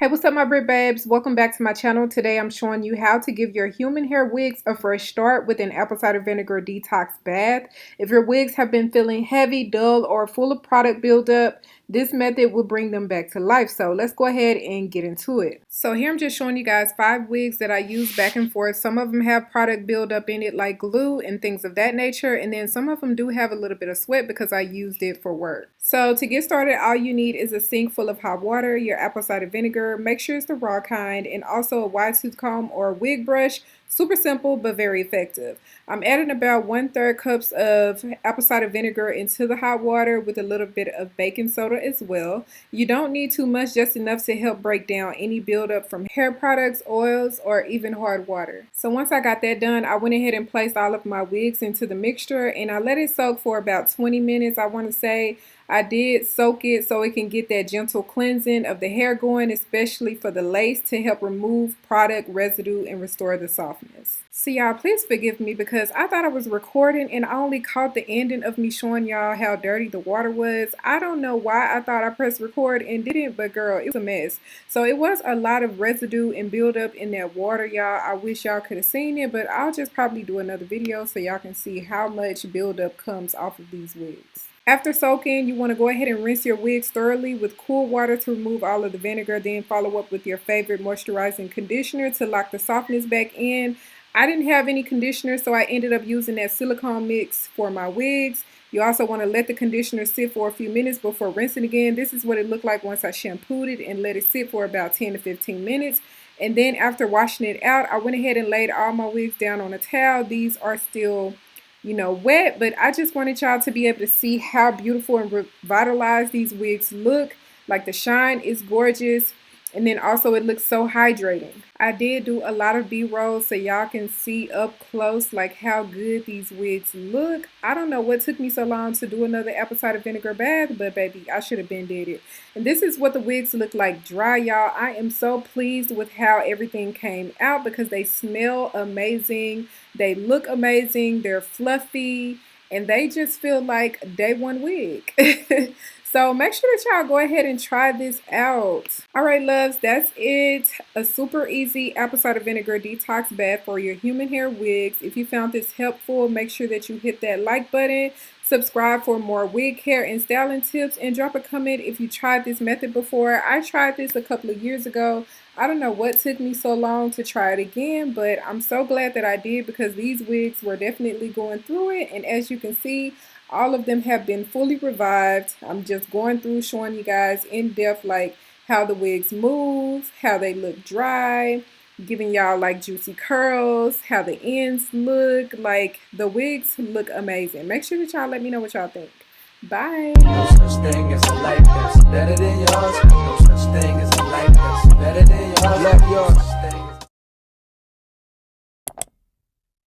Hey, what's up my Brit babes? Welcome back to my channel. Today I'm showing you how to give your human hair wigs a fresh start with an apple cider vinegar detox bath. If your wigs have been feeling heavy, dull, or full of product buildup, this method will bring them back to life. So let's go ahead and get into it. So here I'm just showing you guys 5 wigs that I use back and forth. Some of them have product buildup in it like glue and things of that nature. And then some of them do have a little bit of sweat because I used it for work. So to get started, all you need is a sink full of hot water, your apple cider vinegar, make sure it's the raw kind, and also a wide tooth comb or a wig brush. Super simple but very effective. I'm adding about 1/3 cups of apple cider vinegar into the hot water with a little bit of baking soda as well. You don't need too much, just enough to help break down any buildup from hair products, oils, or even hard water. So once I got that done, I went ahead and placed all of my wigs into the mixture and I let it soak for about 20 minutes, I want to say. I did soak it so it can get that gentle cleansing of the hair going, especially for the lace, to help remove product residue and restore the softness. So y'all, please forgive me because I thought I was recording and I only caught the ending of me showing y'all how dirty the water was. I don't know why I thought I pressed record and didn't, but girl, it was a mess. So it was a lot of residue and buildup in that water, y'all. I wish y'all could have seen it, but I'll just probably do another video so y'all can see how much buildup comes off of these wigs. After soaking, you want to go ahead and rinse your wigs thoroughly with cool water to remove all of the vinegar. Then follow up with your favorite moisturizing conditioner to lock the softness back in. I didn't have any conditioner, so I ended up using that silicone mix for my wigs. You also want to let the conditioner sit for a few minutes before rinsing again. This is what it looked like once I shampooed it and let it sit for about 10 to 15 minutes. And then after washing it out, I went ahead and laid all my wigs down on a towel. These are still wet, but I just wanted y'all to be able to see how beautiful and revitalized these wigs look. Like the shine is gorgeous, and then also it looks so hydrating. I did do a lot of B-rolls so y'all can see up close like how good these wigs look. I don't know what took me so long to do another apple cider vinegar bath, but baby, I should have been did it. And this is what the wigs look like dry, y'all. I am so pleased with how everything came out because they smell amazing, they look amazing, they're fluffy, and they just feel like day one wig. So make sure that y'all go ahead and try this out. All right, loves, that's it. A super easy apple cider vinegar detox bath for your human hair wigs. If you found this helpful, make sure that you hit that like button, subscribe for more wig hair and styling tips, and drop a comment if you tried this method before. I tried this a couple of years ago. I don't know what took me so long to try it again, but I'm so glad that I did because these wigs were definitely going through it. And as you can see, all of them have been fully revived. I'm just going through showing you guys in depth like how the wigs move, how they look dry, giving y'all like juicy curls, how the ends look. Like the wigs look amazing. Make sure that y'all let me know what y'all think. Bye. No such thing as a life that's better than yours.